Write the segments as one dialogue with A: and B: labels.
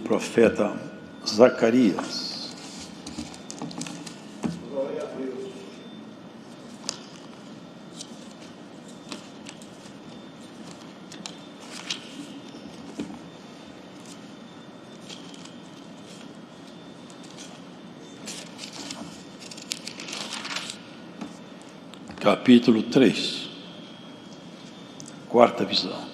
A: profeta Zacarias.
B: Glória a Deus.
A: Capítulo 3, quarta visão.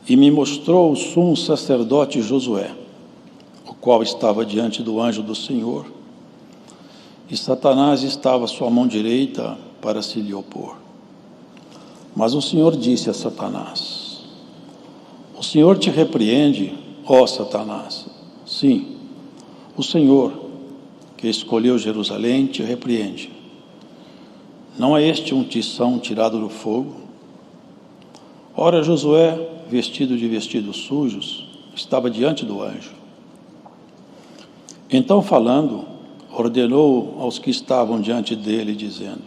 A: E me mostrou o sumo sacerdote Josué, o qual estava diante do anjo do Senhor, e Satanás estava à sua mão direita para se lhe opor. Mas o Senhor disse a Satanás: o Senhor te repreende, ó Satanás. Sim, o Senhor, que escolheu Jerusalém, te repreende. Não é este um tição tirado do fogo? Ora, Josué, vestido de vestidos sujos, estava diante do anjo. Então, falando, ordenou aos que estavam diante dele, dizendo: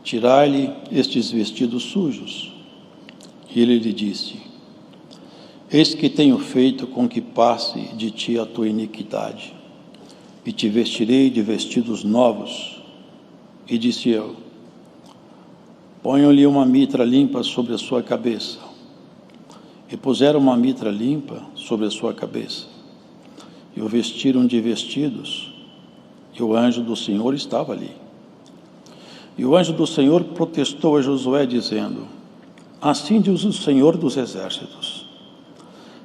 A: tirai-lhe estes vestidos sujos. E ele lhe disse: eis que tenho feito com que passe de ti a tua iniquidade, e te vestirei de vestidos novos. E disse eu: ponham-lhe uma mitra limpa sobre a sua cabeça. E puseram uma mitra limpa sobre a sua cabeça, e o vestiram de vestidos, e o anjo do Senhor estava ali. E o anjo do Senhor protestou a Josué, dizendo: assim diz o Senhor dos Exércitos: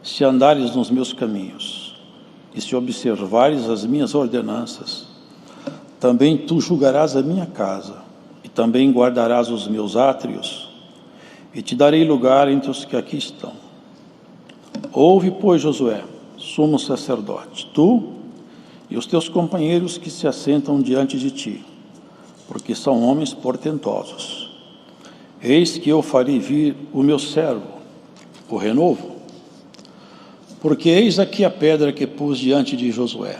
A: se andares nos meus caminhos, e se observares as minhas ordenanças, também tu julgarás a minha casa, e também guardarás os meus átrios, e te darei lugar entre os que aqui estão. Ouve, pois, Josué, sumo sacerdote, tu e os teus companheiros que se assentam diante de ti, porque são homens portentosos. Eis que eu farei vir o meu servo, o renovo, porque eis aqui a pedra que pus diante de Josué.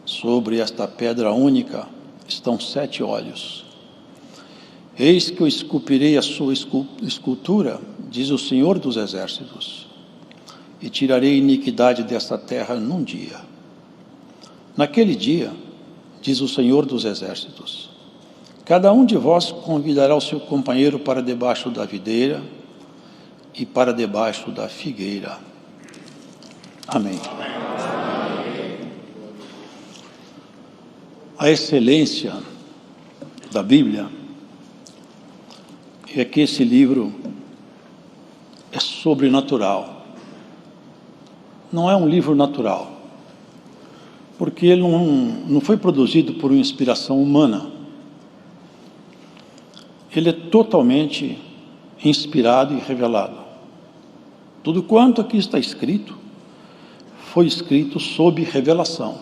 A: Sobre esta pedra única estão 7 olhos. Eis que eu esculpirei a sua escultura, diz o Senhor dos Exércitos, e tirarei a iniquidade desta terra num dia. Naquele dia, diz o Senhor dos Exércitos, cada um de vós convidará o seu companheiro para debaixo da videira e para debaixo da figueira. Amém. A excelência da Bíblia é que esse livro é sobrenatural. Não é um livro natural, porque ele não foi produzido por uma inspiração humana. Ele é totalmente inspirado e revelado. Tudo quanto aqui está escrito, foi escrito sob revelação.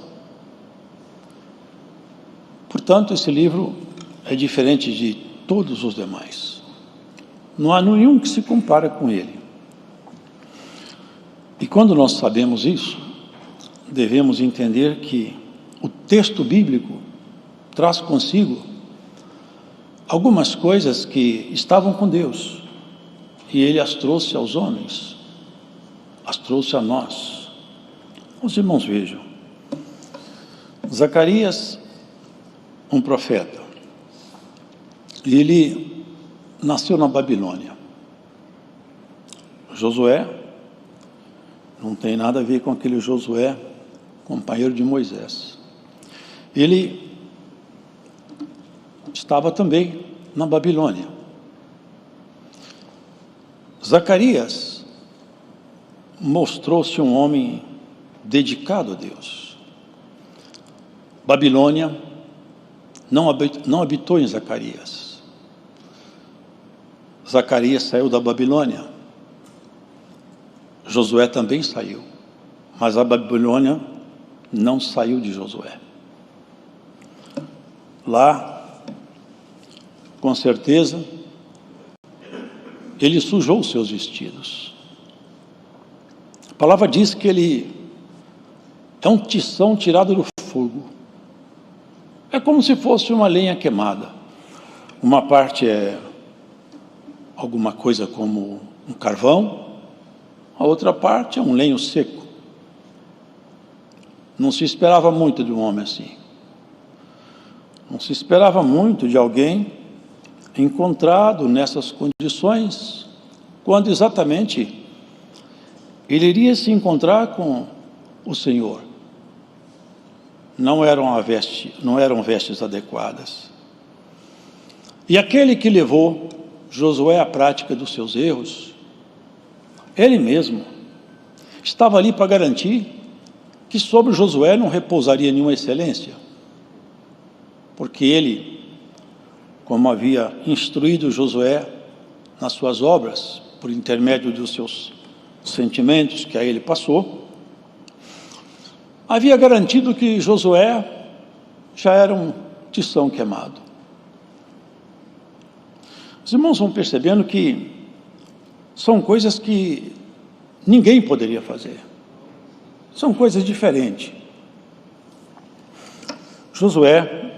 A: Portanto, esse livro é diferente de todos os demais. Não há nenhum que se compare com ele. E quando nós sabemos isso, devemos entender que o texto bíblico traz consigo algumas coisas que estavam com Deus, e Ele as trouxe aos homens, as trouxe a nós. Os irmãos vejam, Zacarias, um profeta, ele nasceu na Babilônia. Josué não tem nada a ver com aquele Josué, companheiro de Moisés. Ele estava também na Babilônia. Zacarias mostrou-se um homem dedicado a Deus. Babilônia não habitou em Zacarias. Zacarias saiu da Babilônia. Josué também saiu, mas a Babilônia não saiu de Josué. Lá, com certeza, ele sujou os seus vestidos. A palavra diz que ele é um tição tirado do fogo. É como se fosse uma lenha queimada. Uma parte é alguma coisa como um carvão, a outra parte é um lenho seco. Não se esperava muito de um homem assim. Não se esperava muito de alguém encontrado nessas condições, quando exatamente ele iria se encontrar com o Senhor. Não eram vestes adequadas. E aquele que levou Josué à prática dos seus erros, ele mesmo estava ali para garantir que sobre Josué não repousaria nenhuma excelência, porque ele, como havia instruído Josué nas suas obras, por intermédio dos seus sentimentos que a ele passou, havia garantido que Josué já era um tição queimado. Os irmãos vão percebendo que são coisas que ninguém poderia fazer. São coisas diferentes. Josué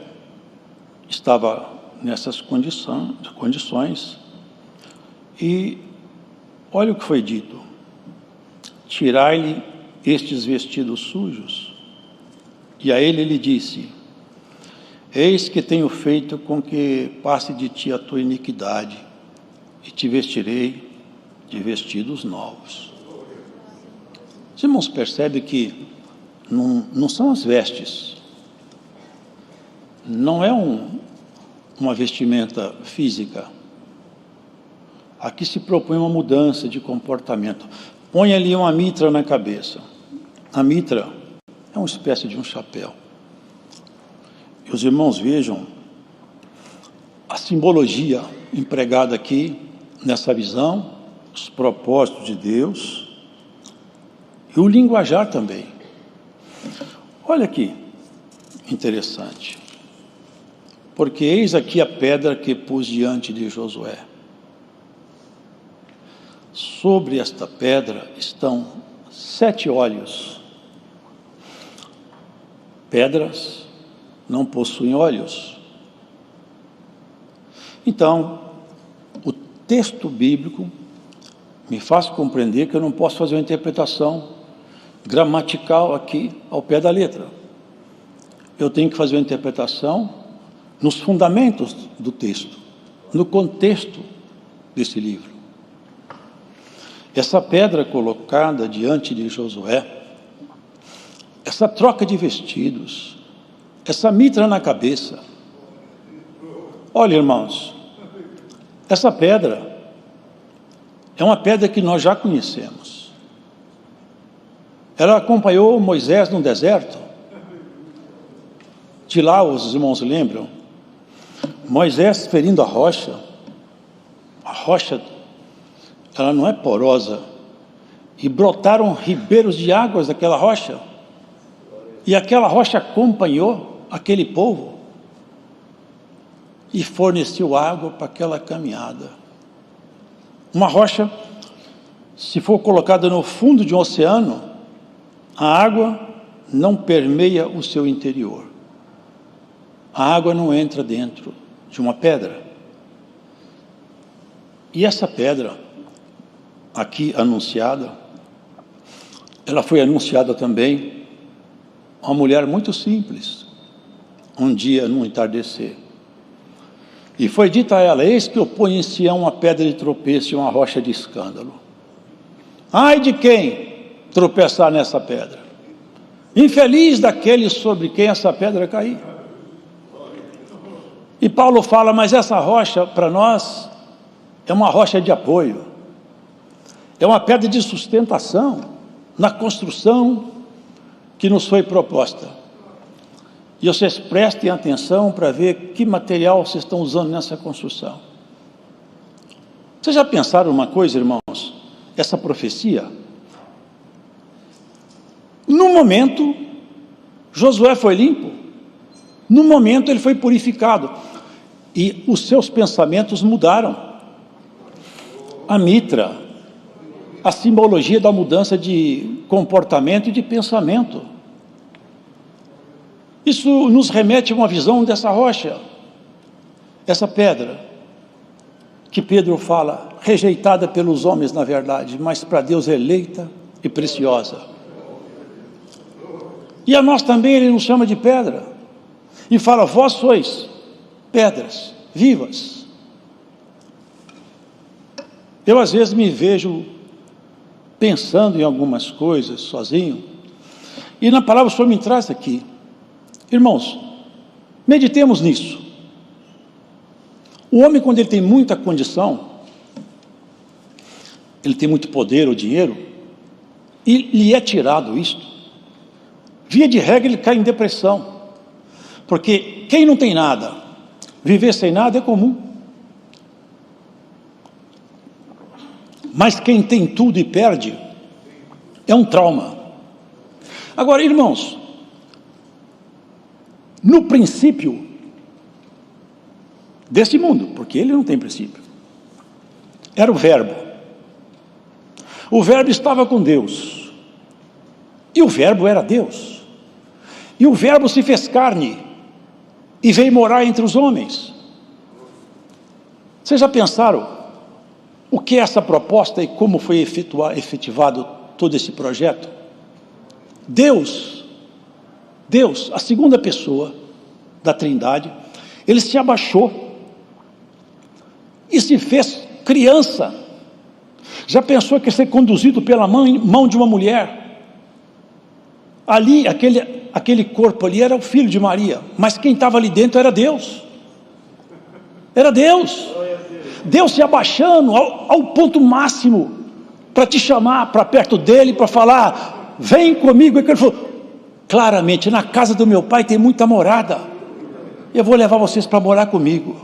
A: estava nessas condições e olha o que foi dito: tirai-lhe estes vestidos sujos. E a ele disse: eis que tenho feito com que passe de ti a tua iniquidade, e te vestirei de vestidos novos. Os irmãos percebem que não são as vestes, não é uma vestimenta física. Aqui se propõe uma mudança de comportamento. Põe ali uma mitra na cabeça. A mitra é uma espécie de um chapéu. E os irmãos vejam a simbologia empregada aqui nessa visão, os propósitos de Deus e o linguajar também. Olha que interessante. Porque eis aqui a pedra que pus diante de Josué. Sobre esta pedra estão 7 olhos. Pedras não possuem olhos. Então, o texto bíblico me faz compreender que eu não posso fazer uma interpretação gramatical aqui ao pé da letra. Eu tenho que fazer uma interpretação nos fundamentos do texto, no contexto desse livro. Essa pedra colocada diante de Josué, essa troca de vestidos, essa mitra na cabeça. Olha, irmãos, essa pedra é uma pedra que nós já conhecemos. Ela acompanhou Moisés no deserto. De lá, os irmãos lembram, Moisés ferindo a rocha, ela não é porosa, e brotaram ribeiros de águas daquela rocha, e aquela rocha acompanhou aquele povo, e forneceu água para aquela caminhada. Uma rocha, se for colocada no fundo de um oceano, a água não permeia o seu interior. A água não entra dentro de uma pedra. E essa pedra, aqui anunciada, ela foi anunciada também a uma mulher muito simples, um dia no entardecer. E foi dito a ela: eis que eu ponho em Sião uma pedra de tropeço e uma rocha de escândalo. Ai de quem tropeçar nessa pedra! Infeliz daquele sobre quem essa pedra cair. E Paulo fala: mas essa rocha para nós é uma rocha de apoio, é uma pedra de sustentação na construção que nos foi proposta. E vocês prestem atenção para ver que material vocês estão usando nessa construção. Vocês já pensaram uma coisa, irmãos? Essa profecia, no momento, Josué foi limpo, no momento ele foi purificado, e os seus pensamentos mudaram. a mitra, a simbologia da mudança de comportamento e de pensamento. Isso nos remete a uma visão dessa rocha, essa pedra, que Pedro fala, rejeitada pelos homens na verdade, mas para Deus eleita e preciosa. E a nós também ele nos chama de pedra, e fala, vós sois pedras vivas. Eu às vezes me vejo pensando em algumas coisas sozinho, e na palavra o Senhor me traz aqui. Irmãos, meditemos nisso. O homem, quando ele tem muita condição, ele tem muito poder ou dinheiro, e lhe é tirado isto, via de regra ele cai em depressão, porque quem não tem nada, viver sem nada é comum. Mas quem tem tudo e perde, é um trauma. Agora, irmãos, no princípio desse mundo, porque ele não tem princípio, era o Verbo. O Verbo estava com Deus, e o Verbo era Deus, e o Verbo se fez carne, e veio morar entre os homens. Vocês já pensaram o que é essa proposta e como foi efetivado todo esse projeto? Deus, a segunda pessoa da Trindade, ele se abaixou e se fez criança. Já pensou que ia ser conduzido pela mão de uma mulher? Ali, aquele corpo ali era o filho de Maria, mas quem estava ali dentro era Deus. Era Deus. Deus se abaixando ao ponto máximo para te chamar para perto dele, para falar, vem comigo. E ele falou, claramente, na casa do meu pai tem muita morada, eu vou levar vocês para morar comigo.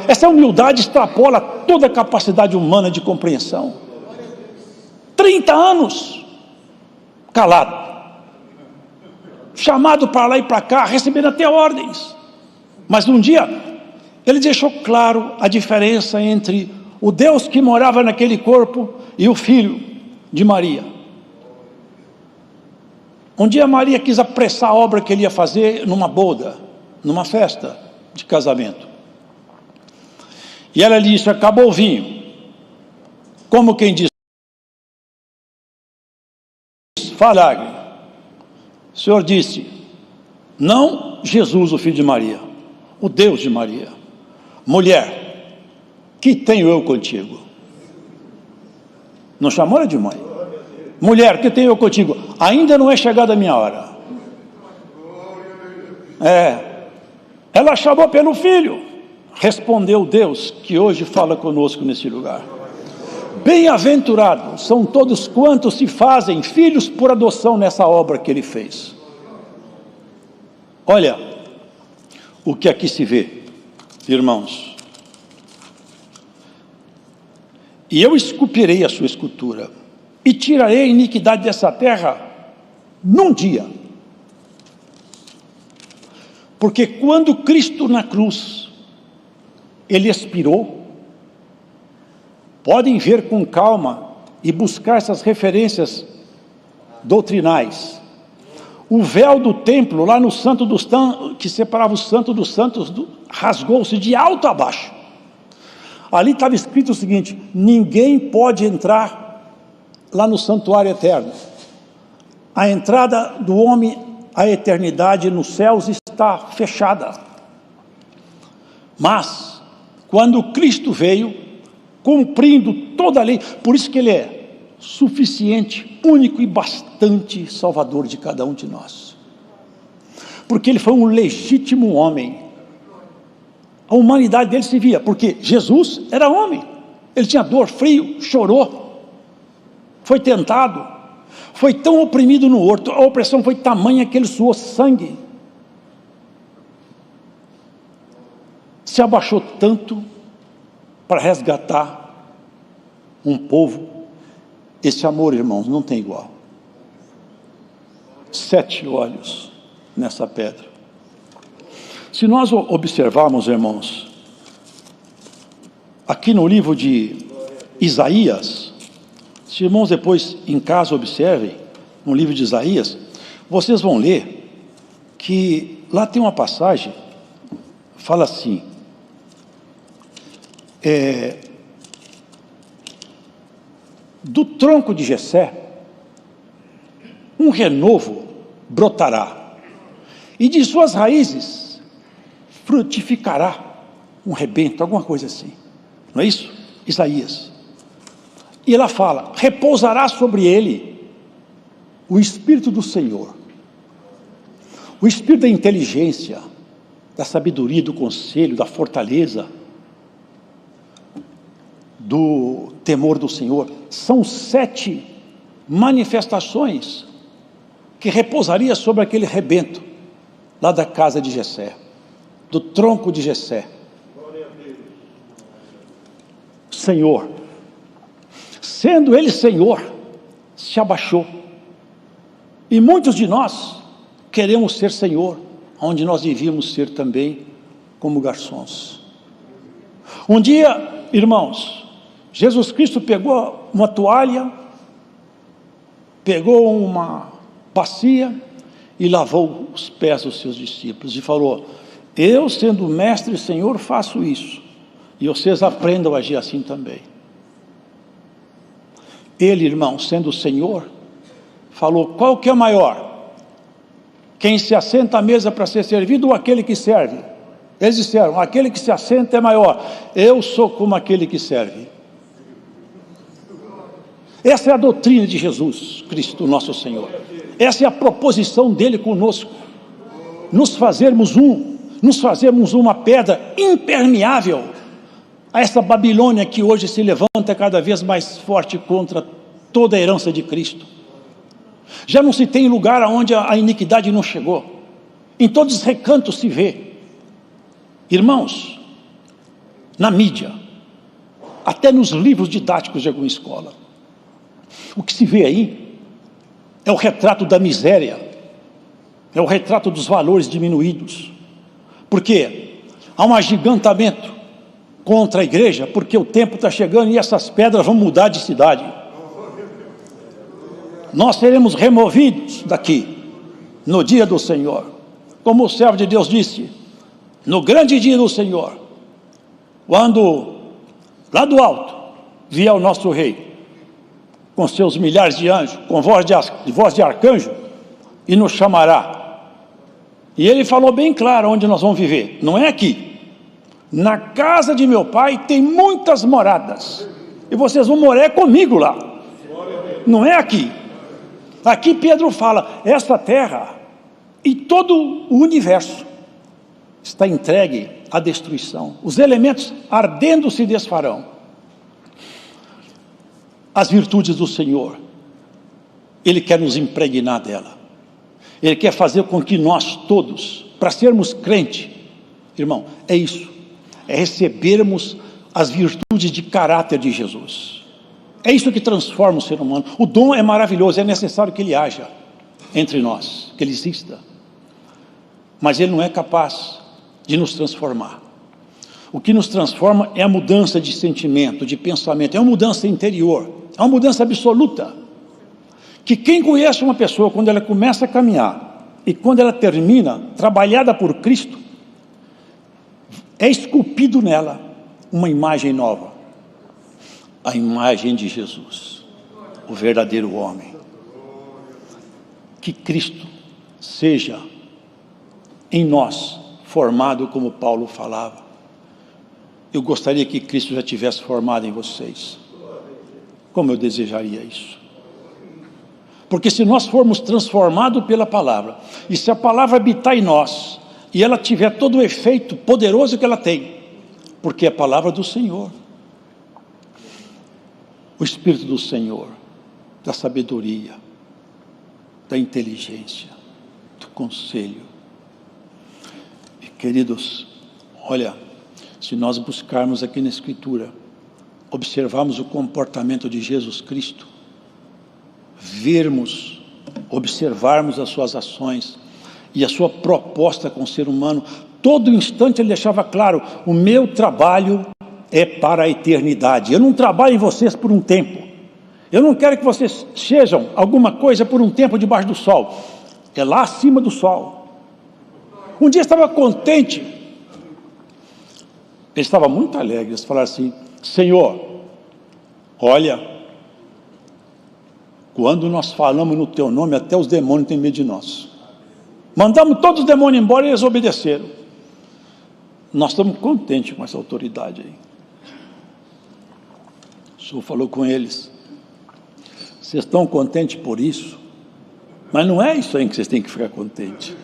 A: Essa humildade extrapola toda a capacidade humana de compreensão. 30 anos calado, chamado para lá e para cá, recebendo até ordens, mas um dia ele deixou claro a diferença entre o Deus que morava naquele corpo e o filho de Maria. Um dia Maria quis apressar a obra que ele ia fazer numa boda, numa festa de casamento. E ela disse, acabou o vinho. Como quem diz, milagre. O Senhor disse, não Jesus, o filho de Maria, o Deus de Maria. Mulher, que tenho eu contigo? Não chamou ela de mãe. Mulher, que tenho eu contigo? Ainda não é chegada a minha hora. Ela chamou pelo filho. Respondeu Deus, que hoje fala conosco nesse lugar. Bem-aventurados são todos quantos se fazem filhos por adoção nessa obra que ele fez. Olha o que aqui se vê, irmãos. E eu esculpirei a sua escultura e tirarei a iniquidade dessa terra num dia. Porque quando Cristo na cruz, ele expirou, podem ver com calma e buscar essas referências doutrinais. O véu do templo, lá no Santo dos Santos, que separava o Santo dos Santos, rasgou-se de alto a baixo. Ali estava escrito o seguinte, ninguém pode entrar lá no santuário eterno. A entrada do homem à eternidade nos céus está fechada. Mas, quando Cristo veio, cumprindo toda a lei, por isso que ele é suficiente, único e bastante salvador de cada um de nós, porque ele foi um legítimo homem. A humanidade dele se via, porque Jesus era homem, ele tinha dor, frio, chorou, foi tentado, foi tão oprimido no horto, a opressão foi tamanha que ele suou sangue, se abaixou tanto para resgatar um povo. Esse amor, irmãos, não tem igual. 7 olhos nessa pedra. Se nós observarmos, irmãos, aqui no livro de Isaías, se irmãos depois em casa observem, no livro de Isaías, vocês vão ler que lá tem uma passagem, fala assim, do tronco de Jessé, um renovo brotará, e de suas raízes frutificará um rebento, alguma coisa assim, não é isso? Isaías. E ela fala, repousará sobre ele o Espírito do Senhor, o Espírito da inteligência, da sabedoria, do conselho, da fortaleza, do temor do Senhor. São 7 manifestações que repousaria sobre aquele rebento, lá da casa de Jessé, do tronco de Jessé. Senhor, sendo ele Senhor, se abaixou, e muitos de nós queremos ser Senhor, onde nós devíamos ser também como garçons. Um dia, irmãos, Jesus Cristo pegou uma toalha, pegou uma bacia e lavou os pés dos seus discípulos e falou, eu sendo mestre e Senhor faço isso, e vocês aprendam a agir assim também. Ele, irmão, sendo o Senhor, falou, qual que é maior? Quem se assenta à mesa para ser servido ou aquele que serve? Eles disseram, aquele que se assenta é maior. Eu sou como aquele que serve. Essa é a doutrina de Jesus Cristo, nosso Senhor. Essa é a proposição dele conosco. Nos fazermos uma pedra impermeável a essa Babilônia que hoje se levanta cada vez mais forte contra toda a herança de Cristo. Já não se tem lugar onde a iniquidade não chegou. Em todos os recantos se vê. Irmãos, na mídia, até nos livros didáticos de alguma escola, o que se vê aí é o retrato da miséria, é o retrato dos valores diminuídos. Por quê? Há um agigantamento contra a igreja, porque o tempo está chegando e essas pedras vão mudar de cidade. Nós seremos removidos daqui, no dia do Senhor. Como o servo de Deus disse, no grande dia do Senhor, quando lá do alto vier o nosso rei, com seus milhares de anjos, com voz de arcanjo, e nos chamará. E ele falou bem claro onde nós vamos viver, não é aqui. Na casa de meu pai tem muitas moradas, e vocês vão morar comigo lá, não é aqui. Aqui Pedro fala, esta terra e todo o universo está entregue à destruição, os elementos ardendo se desfarão. As virtudes do Senhor, Ele quer nos impregnar dela, Ele quer fazer com que nós todos, para sermos crente, irmão, é isso, é recebermos as virtudes de caráter de Jesus. É isso que transforma o ser humano. O dom é maravilhoso, é necessário que ele haja entre nós, que ele exista, mas ele não é capaz de nos transformar. O que nos transforma é a mudança de sentimento, de pensamento, é uma mudança interior, é uma mudança absoluta, que quem conhece uma pessoa, quando ela começa a caminhar, e quando ela termina, trabalhada por Cristo, é esculpido nela uma imagem nova, a imagem de Jesus, o verdadeiro homem. Que Cristo seja em nós formado como Paulo falava. Eu gostaria que Cristo já tivesse formado em vocês. Como eu desejaria isso. Porque se nós formos transformados pela palavra, e se a palavra habitar em nós, e ela tiver todo o efeito poderoso que ela tem, porque é a palavra do Senhor, o Espírito do Senhor, da sabedoria, da inteligência, do conselho. E queridos, olha, se nós buscarmos aqui na Escritura, observarmos o comportamento de Jesus Cristo, vermos, observarmos as suas ações e a sua proposta com o ser humano, todo instante ele deixava claro, o meu trabalho
B: é para a eternidade. Eu não trabalho em vocês por um tempo. Eu não quero que vocês sejam alguma coisa por um tempo debaixo do sol. É lá acima do sol. Um dia eu estava contente. Ele estava muito alegre. Eles falaram assim: Senhor, olha, quando nós falamos no teu nome, até os demônios têm medo de nós. Mandamos todos os demônios embora e eles obedeceram. Nós estamos contentes com essa autoridade aí. O Senhor falou com eles: vocês estão contentes por isso? Mas não é isso aí que vocês têm que ficar contentes.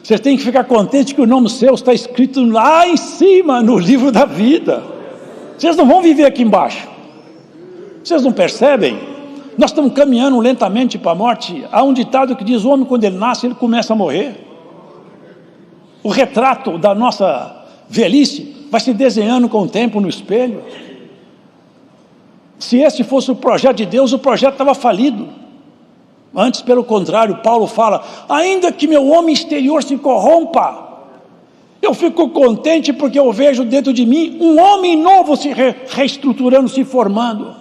B: Vocês têm que ficar contentes que o nome seu está escrito lá em cima, no livro da vida. Vocês não vão viver aqui embaixo. Vocês não percebem? Nós estamos caminhando lentamente para a morte. Há um ditado que diz: o homem, quando ele nasce, ele começa a morrer. O retrato da nossa velhice vai se desenhando com o tempo no espelho. Se esse fosse o projeto de Deus, o projeto estava falido. Antes, pelo contrário, Paulo fala: ainda que meu homem exterior se corrompa, eu fico contente porque eu vejo dentro de mim um homem novo se reestruturando, se formando.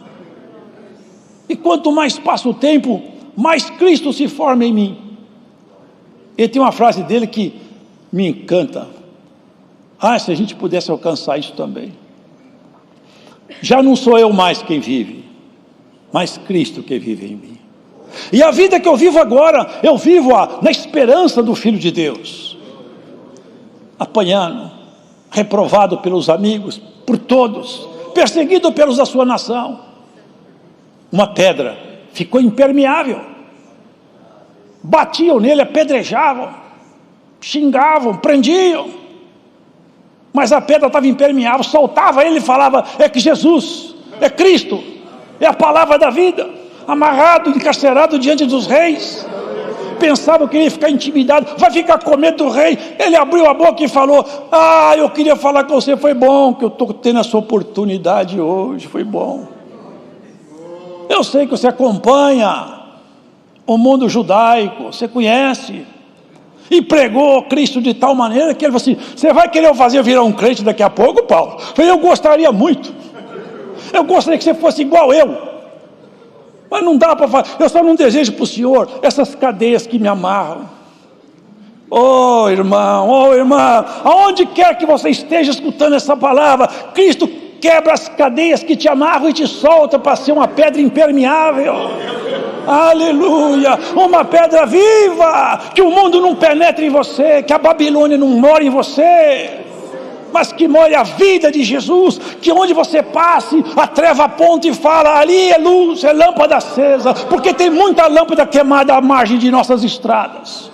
B: E quanto mais passa o tempo, mais Cristo se forma em mim. Ele tem uma frase dele que me encanta: se a gente pudesse alcançar isso também. Já não sou eu mais quem vive, mas Cristo que vive em mim. E a vida que eu vivo agora, eu vivo-a na esperança do Filho de Deus. Apanhando, reprovado pelos amigos, por todos, perseguido pelos da sua nação. Uma pedra ficou impermeável. Batiam nele, apedrejavam, xingavam, prendiam. Mas a pedra estava impermeável, soltava ele e falava: é que Jesus, é Cristo, é a palavra da vida. Amarrado, encarcerado diante dos reis. Pensava que ele ia ficar intimidado, vai ficar com medo do rei. Ele abriu a boca e falou: eu queria falar com você, foi bom que eu estou tendo essa oportunidade hoje, foi bom. Eu sei que você acompanha o mundo judaico, você conhece, e pregou Cristo de tal maneira que ele falou assim: você vai querer eu fazer virar um crente daqui a pouco, Paulo? Eu falei: eu gostaria muito, eu gostaria que você fosse igual eu. Mas não dá para fazer. Eu só não desejo para o Senhor essas cadeias que me amarram. Irmão, irmã, aonde quer que você esteja escutando essa palavra, Cristo quebra as cadeias que te amarram e te solta para ser uma pedra impermeável. Aleluia! Uma pedra viva, que o mundo não penetre em você, que a Babilônia não mora em você, mas que more a vida de Jesus, que onde você passe, a treva aponta e fala: ali é luz, é lâmpada acesa, porque tem muita lâmpada queimada à margem de nossas estradas.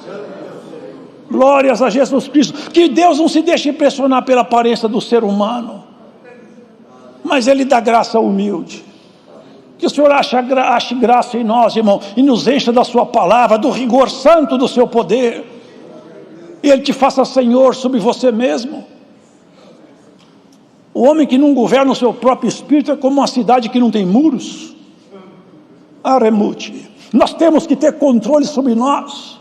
B: Glórias a Jesus Cristo. Que Deus não se deixe impressionar pela aparência do ser humano, mas Ele dá graça ao humilde. Que o Senhor ache graça em nós, irmão, e nos encha da sua palavra, do rigor santo do seu poder, e Ele te faça Senhor sobre você mesmo. O homem que não governa o seu próprio espírito é como uma cidade que não tem muros. Arremute. Nós temos que ter controle sobre nós.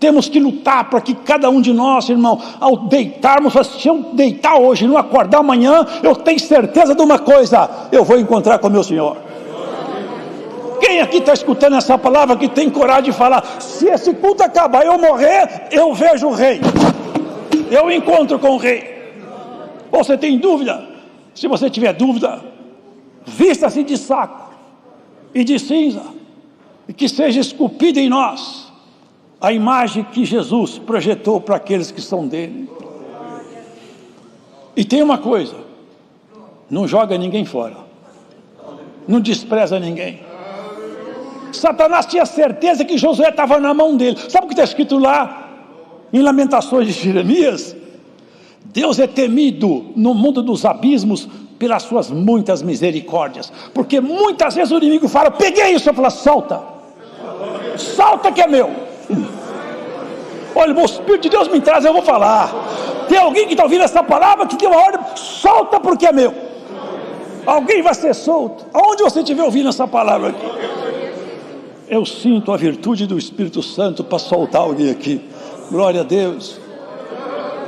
B: Temos que lutar para que cada um de nós, irmão, ao deitarmos, se eu deitar hoje e não acordar amanhã, eu tenho certeza de uma coisa: eu vou encontrar com o meu Senhor. Quem aqui está escutando essa palavra, que tem coragem de falar: se esse culto acabar, eu morrer, eu vejo o rei, eu encontro com o rei? Ou você tem dúvida? Se você tiver dúvida, vista-se de saco e de cinza, e que seja esculpida em nós a imagem que Jesus projetou para aqueles que são dele. E tem uma coisa: não joga ninguém fora, não despreza ninguém. Satanás tinha certeza que Josué estava na mão dele. Sabe o que está escrito lá em Lamentações de Jeremias? Deus é temido no mundo dos abismos pelas suas muitas misericórdias, porque muitas vezes o inimigo fala: peguei isso, eu falo: solta, solta que é meu. Olha, o Espírito de Deus me traz, eu vou falar. Tem alguém que está ouvindo essa palavra que tem uma ordem: solta porque é meu. Alguém vai ser solto. Aonde você estiver ouvindo essa palavra aqui, eu sinto a virtude do Espírito Santo para soltar alguém aqui. Glória a Deus.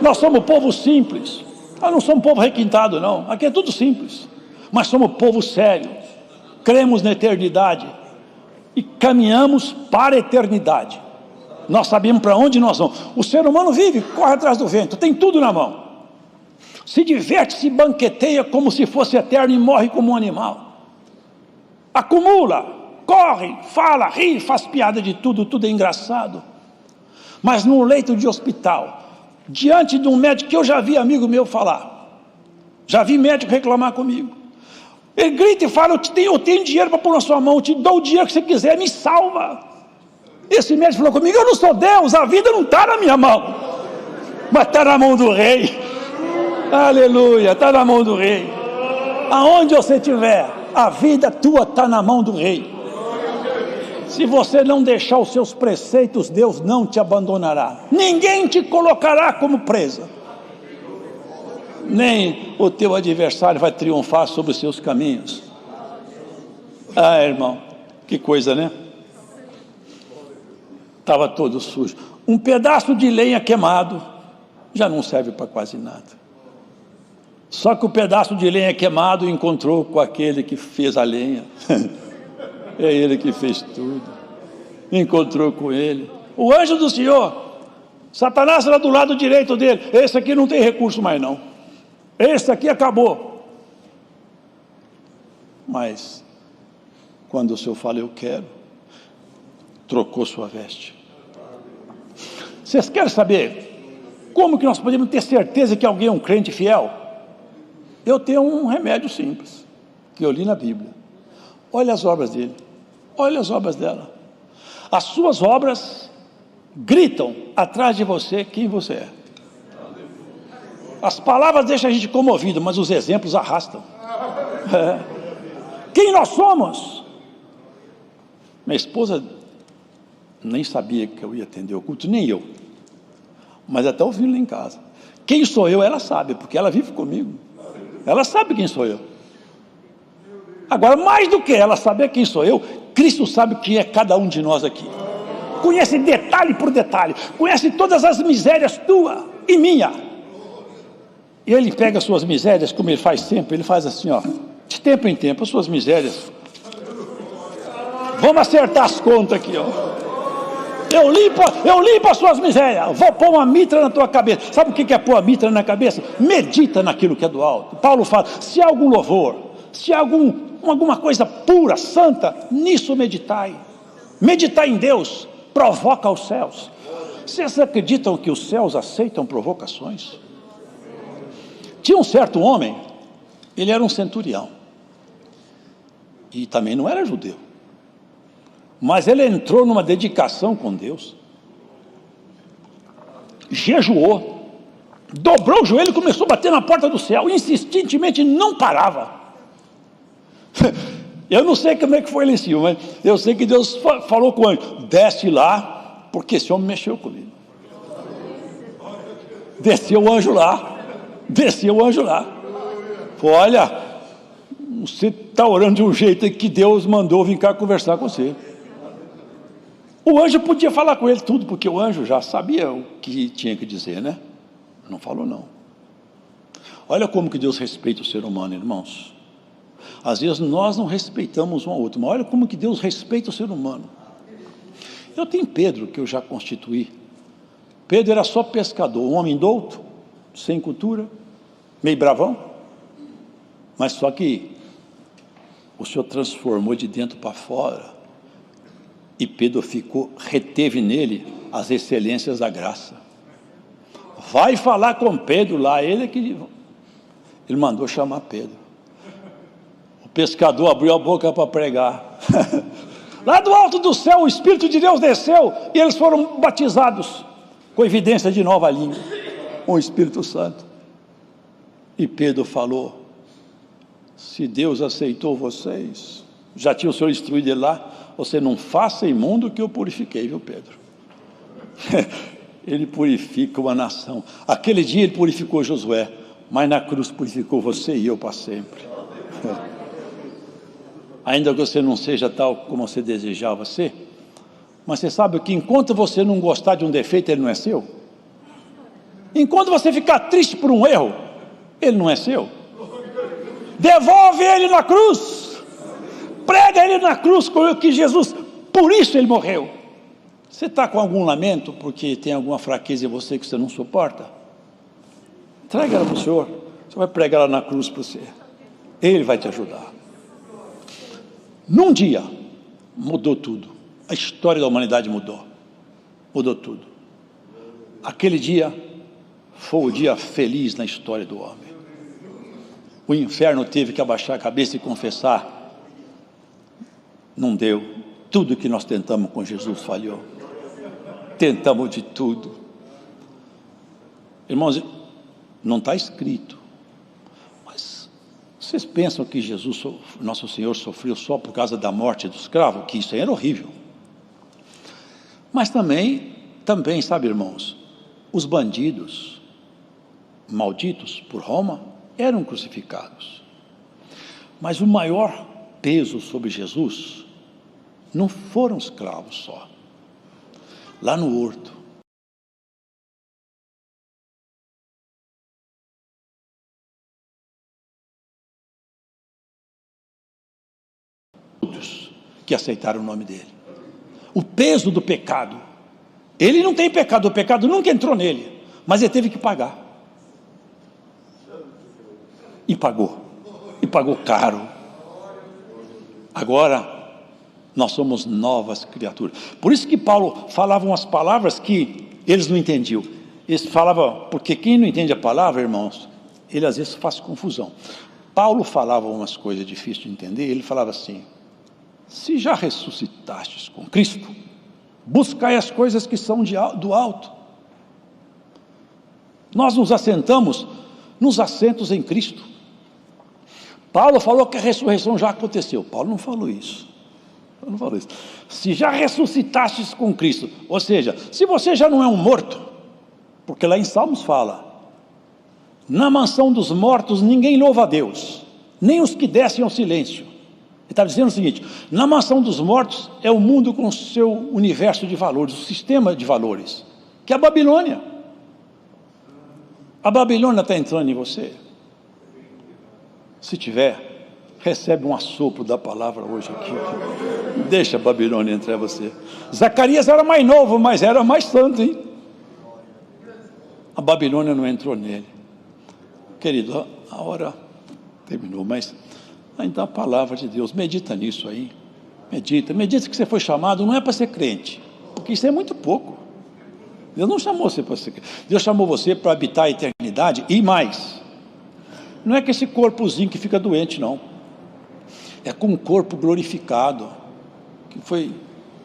B: Nós somos povo simples, Nós não somos povo requintado, não. Aqui é tudo simples. Mas somos povo sério. Cremos na eternidade. E caminhamos para a eternidade. Nós sabemos para onde nós vamos. O ser humano vive, corre atrás do vento, tem tudo na mão. Se diverte, se banqueteia como se fosse eterno e morre como um animal. Acumula, corre, fala, ri, faz piada de tudo, tudo é engraçado. Mas num leito de hospital, diante de um médico que eu já vi amigo meu falar, já vi médico reclamar comigo, ele grita e fala: eu tenho dinheiro para pôr na sua mão, eu te dou o dinheiro que você quiser, me salva. Esse médico falou comigo: eu não sou Deus, a vida não está na minha mão, mas está na mão do rei. Aleluia, está na mão do rei. Aonde você estiver, a vida tua está na mão do rei. Se você não deixar os seus preceitos, Deus não te abandonará. Ninguém te colocará como presa. Nem o teu adversário vai triunfar sobre os seus caminhos. Ah, irmão, que coisa, né? Estava todo sujo. Um pedaço de lenha queimado já não serve para quase nada. Só que o pedaço de lenha queimado encontrou com aquele que fez a lenha. É ele que fez tudo. Encontrou com ele. O anjo do Senhor, Satanás era do lado direito dele. Esse aqui não tem recurso mais não. Esse aqui acabou. Mas quando o Senhor fala: eu quero, trocou sua veste. Vocês querem saber como que nós podemos ter certeza que alguém é um crente fiel? Eu tenho um remédio simples, que eu li na Bíblia. Olha as obras dele, olha as obras dela. As suas obras gritam atrás de você quem você é. As palavras deixam a gente comovido, mas os exemplos arrastam. Quem nós somos? Minha esposa nem sabia que eu ia atender o culto, nem eu. Mas até ouvindo lá em casa. Quem sou eu, ela sabe, porque ela vive comigo. Ela sabe quem sou eu. Agora, mais do que ela saber quem sou eu, Cristo sabe quem é cada um de nós aqui. Conhece detalhe por detalhe. Conhece todas as misérias tua e minha. E ele pega as suas misérias, como ele faz sempre. Ele faz assim, ó, de tempo em tempo, as suas misérias. Vamos acertar as contas aqui, ó. Eu limpo as suas misérias. Vou pôr uma mitra na tua cabeça. Sabe o que é pôr a mitra na cabeça? Medita naquilo que é do alto. Paulo fala: se há algum louvor, se há alguma coisa pura, santa, nisso meditai. Meditar em Deus provoca os céus. Vocês acreditam que os céus aceitam provocações? Tinha um certo homem, ele era um centurião. E também não era judeu. Mas ele entrou numa dedicação com Deus, jejuou, dobrou o joelho e começou a bater na porta do céu, insistentemente, não parava. Eu não sei como é que foi ele em cima, mas eu sei que Deus falou com o anjo: desce lá, porque esse homem mexeu comigo. Desceu o anjo lá. Falou: olha, você está orando de um jeito que Deus mandou vir cá conversar com você. O anjo podia falar com ele tudo, porque o anjo já sabia o que tinha que dizer, né? Não falou não. Olha como que Deus respeita o ser humano, irmãos. Às vezes nós não respeitamos um ao outro, mas olha como que Deus respeita o ser humano. Eu tenho Pedro, que eu já constituí. Pedro era só pescador, um homem douto, sem cultura, meio bravão, mas só que o Senhor transformou de dentro para fora. E Pedro reteve nele as excelências da graça. Vai falar com Pedro lá, ele mandou chamar Pedro. O pescador abriu a boca para pregar. Lá do alto do céu, o Espírito de Deus desceu e eles foram batizados com evidência de nova língua, com o Espírito Santo. E Pedro falou: se Deus aceitou vocês, já tinha o Senhor instruído ele lá, você não faça imundo que eu purifiquei, viu, Pedro? Ele purifica uma nação. Aquele dia ele purificou Josué, mas na cruz purificou você e eu para sempre. Ainda que você não seja tal como você desejava ser, mas você sabe que enquanto você não gostar de um defeito, ele não é seu. Enquanto você ficar triste por um erro, Ele não é seu? Devolve ele na cruz. Prega ele na cruz, que Jesus, por isso ele morreu. Você está com algum lamento porque tem alguma fraqueza em você que você não suporta? Entrega ela para o Senhor. Você vai pregar ela na cruz para você. Ele vai te ajudar. Num dia, mudou tudo. A história da humanidade mudou. Mudou tudo. Aquele dia foi o dia feliz na história do homem. O inferno teve que abaixar a cabeça e confessar. Não deu. Tudo que nós tentamos com Jesus falhou. Tentamos de tudo. Irmãos, não está escrito. Mas vocês pensam que Jesus, nosso Senhor, sofreu só por causa da morte do escravo? Que isso aí era horrível. Mas também, sabe, irmãos, os bandidos malditos por Roma eram crucificados. Mas o maior peso sobre Jesus não foram os escravos só. Lá no horto, que aceitaram o nome dele. O peso do pecado. Ele não tem pecado, o pecado nunca entrou nele, mas ele teve que pagar. E pagou caro. Agora nós somos novas criaturas. Por isso que Paulo falava umas palavras que eles não entendiam. Eles falavam, porque quem não entende a palavra, irmãos, ele às vezes faz confusão. Paulo falava umas coisas difíceis de entender, ele falava assim: se já ressuscitastes com Cristo, buscai as coisas que são do alto. Nós nos assentamos nos assentos em Cristo. Paulo falou que a ressurreição já aconteceu. Paulo não falou isso. Se já ressuscitastes com Cristo, ou seja, se você já não é um morto, porque lá em Salmos fala, na mansão dos mortos ninguém louva a Deus, nem os que descem ao silêncio. Ele está dizendo o seguinte: na mansão dos mortos é o mundo com o seu universo de valores, o sistema de valores, que é a Babilônia. A Babilônia está entrando em você? Se tiver, recebe um assopro da palavra hoje aqui. Deixa a Babilônia entrar em você. Zacarias era mais novo, mas era mais santo, hein? A Babilônia não entrou nele. Querido, a hora terminou, mas ainda a palavra de Deus, medita nisso aí. Medita que você foi chamado, não é para ser crente, porque isso é muito pouco. Deus não chamou você para ser crente. Deus chamou você para habitar a eternidade e mais. Não é com esse corpozinho que fica doente, não. É com um corpo glorificado, que foi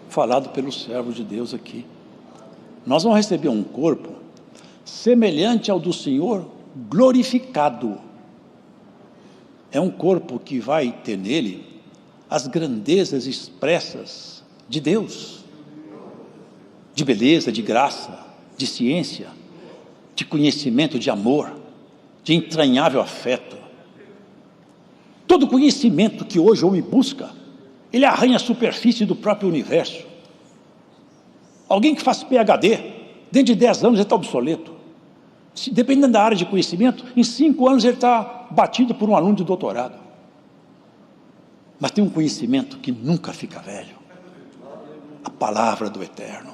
B: falado pelos servos de Deus aqui. Nós vamos receber um corpo semelhante ao do Senhor, glorificado. É um corpo que vai ter nele as grandezas expressas de Deus, de beleza, de graça, de ciência, de conhecimento, de amor, de entranhável afeto. Todo conhecimento que hoje o homem busca, ele arranha a superfície do próprio universo. Alguém que faz PhD, dentro de 10 anos ele está obsoleto. Dependendo da área de conhecimento, em 5 anos ele está batido por um aluno de doutorado. Mas tem um conhecimento que nunca fica velho: a palavra do Eterno.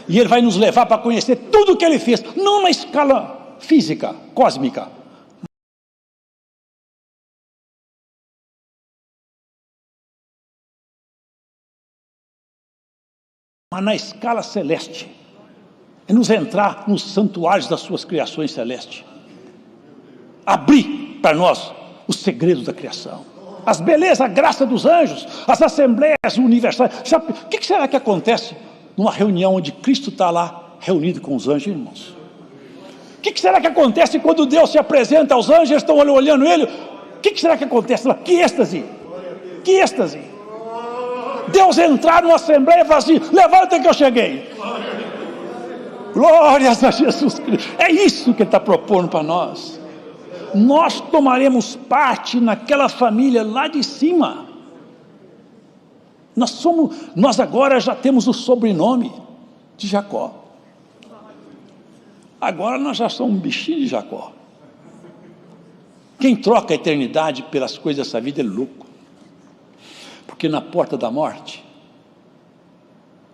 B: E ele vai nos levar para conhecer tudo o que ele fez, não na escala física, cósmica, mas na escala celeste. É nos entrar nos santuários das suas criações celestes, abrir para nós os segredos da criação, as belezas, a graça dos anjos, as assembleias universais. Sabe, o que será que acontece numa reunião onde Cristo está lá reunido com os anjos, irmãos? O que será que acontece quando Deus se apresenta aos anjos, eles estão olhando ele? O que será que acontece lá? Que êxtase! Que êxtase! Deus entrar numa assembleia e falar assim: levanta que eu cheguei. Glórias a Jesus Cristo. É isso que ele está propondo para nós. Nós tomaremos parte naquela família lá de cima. Nós agora já temos o sobrenome de Jacó. Agora nós já somos um bichinho de Jacó. Quem troca a eternidade pelas coisas dessa vida é louco. Porque na porta da morte,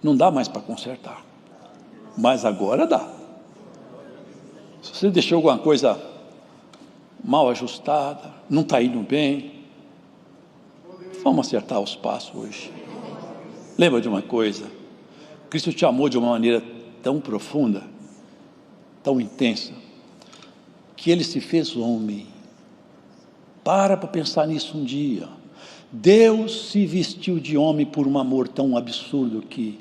B: não dá mais para consertar. Mas agora dá. Se você deixou alguma coisa mal ajustada, não está indo bem, vamos acertar os passos hoje. Lembra de uma coisa: Cristo te amou de uma maneira tão profunda, tão intensa, que Ele se fez homem. Para pensar nisso um dia. Deus se vestiu de homem por um amor tão absurdo que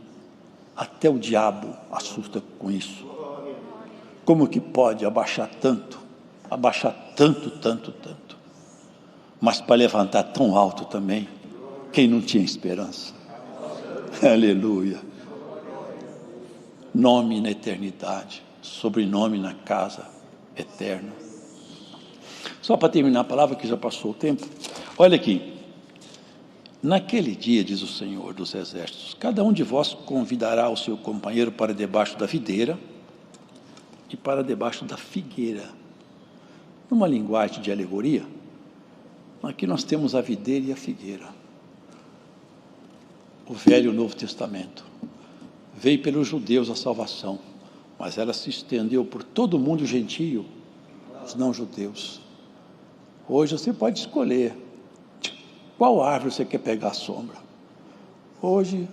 B: até o diabo assusta com isso. Como que pode abaixar tanto, tanto, mas para levantar tão alto também, quem não tinha esperança? Aleluia. Nome na eternidade, sobrenome na casa eterna. Só para terminar a palavra, que já passou o tempo, olha aqui. Naquele dia, diz o Senhor dos Exércitos, cada um de vós convidará o seu companheiro para debaixo da videira e para debaixo da figueira. Numa linguagem de alegoria, aqui nós temos a videira e a figueira. O Velho e o Novo Testamento. Veio pelos judeus a salvação, mas ela se estendeu por todo o mundo gentio, os não-judeus. Hoje você pode escolher qual árvore você quer pegar a sombra. Hoje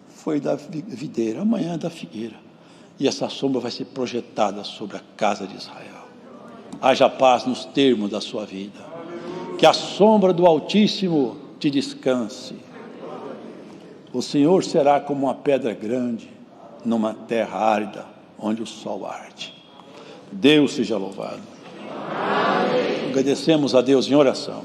B: foi da videira, amanhã é da figueira. E essa sombra vai ser projetada sobre a casa de Israel. Haja paz nos termos da sua vida. Que a sombra do Altíssimo te descanse. O Senhor será como uma pedra grande numa terra árida, onde o sol arde. Deus seja louvado. Agradecemos a Deus em oração.